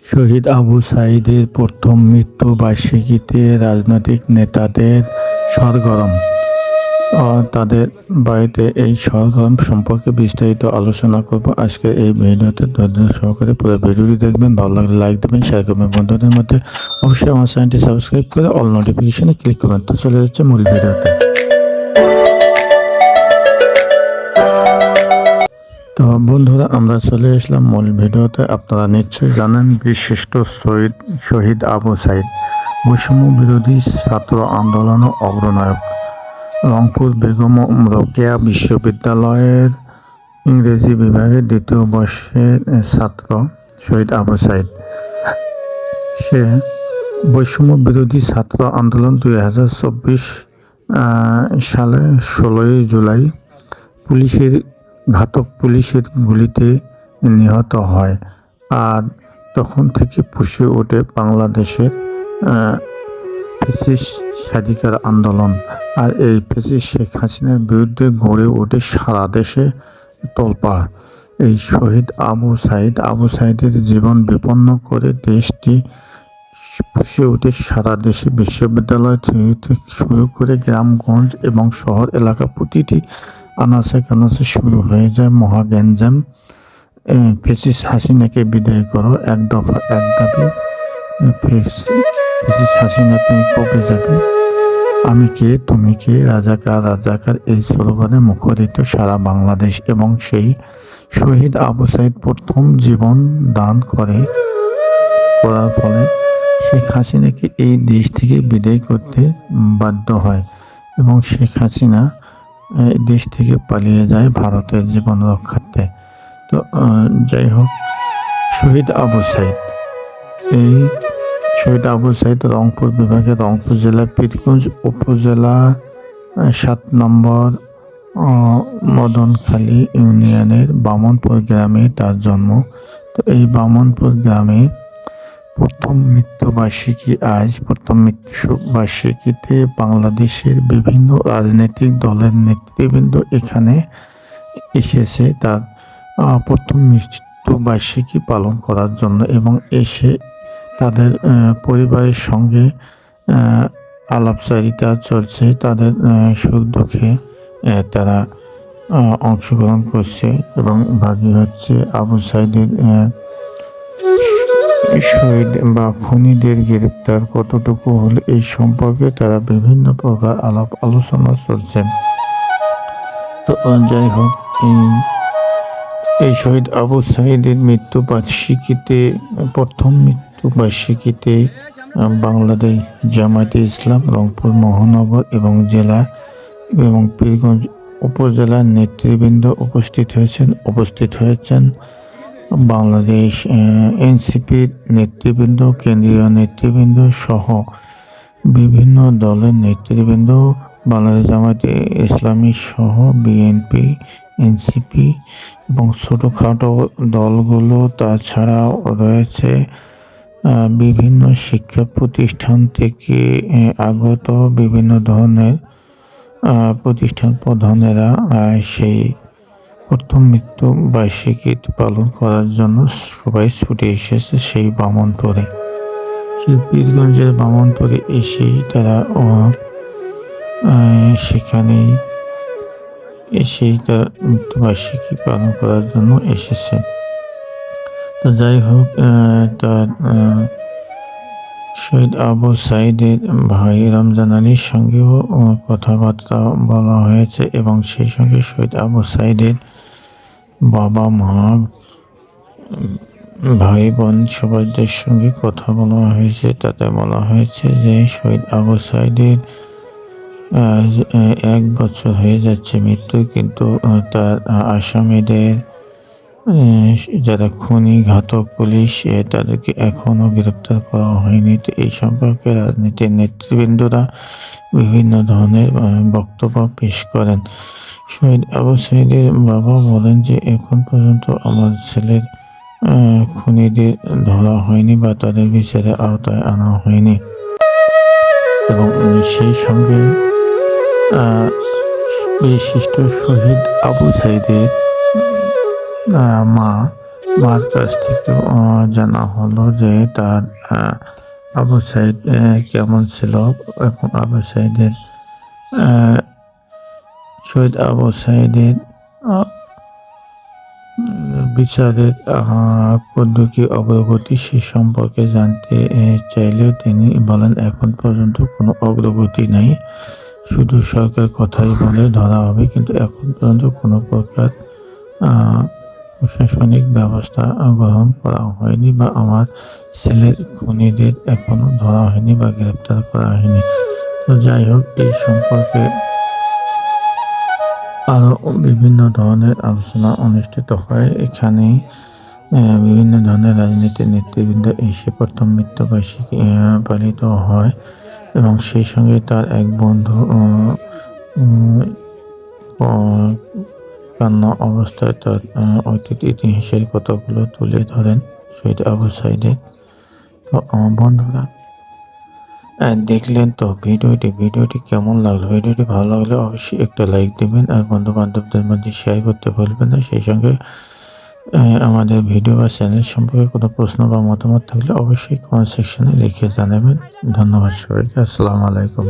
শহীদ আবু সাঈদের প্রথম মৃত্যু বার্ষিকীতে রাজনৈতিক নেতাদের সরগরম। তাদের বাড়িতে এই সরগরম সম্পর্কে বিস্তারিত আলোচনা করব আজকের এই ভিডিওতে। ধৈর্য সহকারে পুরো ভিডিওটি দেখবেন, ভালো লাগলে লাইক দেবেন, শেয়ার করবেন বন্ধুদের মধ্যে। অবশ্যই আমার চ্যানেলটি সাবস্ক্রাইব করে অল নোটিফিকেশনে ক্লিক করবেন। তো চলে যাচ্ছে মূল ভিডিওতে। তো বন্ধুরা, আমরা চলে আসলাম মূল ভিডিওতে। আপনারা নিশ্চয়ই জানেন বিশিষ্ট শহীদ আবু সাঈদ বৈষম্য বিরোধী ছাত্র আন্দোলনের অগ্রনায়ক, রংপুর বেগম রোকেয়া বিশ্ববিদ্যালয়ের ইংরেজি বিভাগের দ্বিতীয় বর্ষের ছাত্র শহীদ আবু সাঈদ। সে বৈষম্য বিরোধী ছাত্র আন্দোলন 2024 সালে 16 জুলাই ঘাতক পুলিশের গুলিতে নিহত হয়। আর তখন থেকে ফুঁসে ওঠে বাংলাদেশের ফ্যাসিস্ট স্বাধিকার আন্দোলন। আর এই ফ্যাসিস্ট শেখ হাসিনার বিরুদ্ধে গড়ে ওঠে সারা দেশে তোলপাড়। এই শহীদ আবু সাঈদের জীবন বিপন্ন করে দেশটি ফুঁসে ওঠে সারা দেশে। বিশ্ববিদ্যালয় থেকে শুরু করে গ্রামগঞ্জ এবং শহর এলাকা প্রতিটি আনাচে কানাচে শুরু হয়ে যায় মহাগ্যাঞ্জাম। ফ্যাসিস্ট হাসিনাকে বিদায় করো, এক দফা এক দাবি। ফ্যাসিস্ট হাসিনা তুমি কবে যাবে, আমি কে তুমি কে, রাজাকার রাজাকার, এই স্লোগানে মুখরিত সারা বাংলাদেশ। এবং সেই শহীদ আবু সাঈদ প্রথম জীবন দান করার ফলে শেখ হাসিনাকে এই দেশ থেকে বিদায় করতে বাধ্য হয় এবং শেখ হাসিনা দেশ থেকে পালিয়ে যায় ভারতের জীবন রক্ষার্থে। তো যাই হোক, শহীদ আবু সাঈদ রংপুর বিভাগের রংপুর জেলার পীরগঞ্জ উপজেলা 7 নম্বর মদনখালী ইউনিয়নের বামনপুর গ্রামে তার জন্ম। তো এই বামনপুর গ্রামে প্রথম মৃত্যুবার্ষিকীতে বাংলাদেশের বিভিন্ন রাজনৈতিক দলের নেতৃবৃন্দ এখানে এসেছে তার প্রথম মৃত্যুবার্ষিকী পালন করার জন্য, এবং এসে তাদের পরিবারের সঙ্গে আলাপচারিতা চলছে। তাদের সুখ দুঃখে তারা অংশগ্রহণ করছে এবং ভাগী হচ্ছে। আবু সাঈদের শহীদ বা খুনিদের গ্রেপ্তার কতটুকু হলো এই সম্পর্কে তারা বিভিন্ন প্রকার আলাপ আলোচনা চলছে। তো যাই হোক, এই শহীদ আবু সাঈদের প্রথম মৃত্যুবার্ষিকীতে বাংলাদেশ জামায়াতে ইসলাম রংপুর মহানগর এবং জেলা এবং পীরগঞ্জ উপজেলার নেতৃবৃন্দ উপস্থিত হয়েছেন বাংলাদেশ এনসিপির নেতৃবৃন্দ, কেন্দ্রীয় নেতৃবৃন্দ সহ বিভিন্ন দলের নেতৃবৃন্দ, বাংলাদেশ জামায়াতে ইসলামী সহ বিএনপি, এনসিপি এবং ছোটোখাটো দলগুলো। তাছাড়াও রয়েছে বিভিন্ন শিক্ষা প্রতিষ্ঠান থেকে আগত বিভিন্ন ধরনের প্রতিষ্ঠান প্রধানেরা সেই প্রথম মৃত্যুবার্ষিকী পালন করার জন্য সবাই ছুটে এসেছে সেই বামনপুরে। সেই পীরগঞ্জের বামনপুরে এসেই তারা সেখানেই তার মৃত্যুবার্ষিকী পালন করার জন্য এসেছে। তো যাই হোক, তার শহীদ আবু সাঈদের ভাই রমজান আলীর সঙ্গেও কথাবার্তা বলা হয়েছে এবং সেই সঙ্গে শহীদ আবু সাঈদের বাবা মা ভাই বোন সবাইদের সঙ্গে কথা বলা হয়েছে। তাতে বলা হয়েছে যে শহীদ আবু সাঈদের 1 বছর হয়ে যাচ্ছে মৃত্যু, কিন্তু তার আসামিদের যারা খুনি ঘাতক পুলিশ তাদেরকে এখনও গ্রেপ্তার করা হয়নি। তো এই সম্পর্কে রাজনীতির নেতৃবৃন্দরা বিভিন্ন ধরনের বক্তব্য পেশ করেন। শহীদ আবু সাঈদের বাবা বলেন যে এখন পর্যন্ত আমার ছেলের খুনিদের ধরা হয়নি বা তাদের বিচারের আওতায় আনা হয়নি। এবং সেই সঙ্গে বিশিষ্ট শহীদ আবু সাঈদের মা মার কাছ থেকেও জানা হলো যে তার আহ, আবু সাইদ কেমন ছিল এবং আবু সাইদের আহ, শহীদ আবু সাইদের আহ, বিচারের পদ্ধতি অগ্রগতি সে সম্পর্কে জানতে চাইলেও তিনি বলেন এখন পর্যন্ত কোনো অগ্রগতি নেই, শুধু সরকার কথাই বলে ধরা হবে, কিন্তু এখন পর্যন্ত কোনো প্রকার আহ, প্রশাসনিক ব্যবস্থা গ্রহণ করা হয়নি বা আমার ছেলের খুনিদের এখনো ধরা হয়নি বা গ্রেপ্তার করা হয়নি। তো যাই হোক, এই সম্পর্কে আরো বিভিন্ন ধরনের আলোচনা অনুষ্ঠিত হয় এখানে। বিভিন্ন ধরনের রাজনীতির নেতৃবৃন্দ এসে প্রথম মৃত্যুবার্ষিকী পালিত হয় এবং সেই সঙ্গে তার এক বন্ধু উম, আহ, কান্না অবস্থায় তার অতীত ইতিহাসের কথাগুলো তুলে ধরেন শহীদ আবু সাইদের। তো বন্ধুরা, দেখলেন তো ভিডিওটি কেমন লাগলো? ভিডিওটি ভালো লাগলে অবশ্যই একটা লাইক দিবেন আর বন্ধু বান্ধবদের মধ্যে শেয়ার করতে ভুলবেন না। সেই সঙ্গে আমাদের ভিডিও বা চ্যানেল সম্পর্কে কোনো প্রশ্ন বা মতামত থাকলে অবশ্যই কমেন্ট সেকশনে লিখে জানাবেন। ধন্যবাদ সবাইকে। আসসালামু আলাইকুম।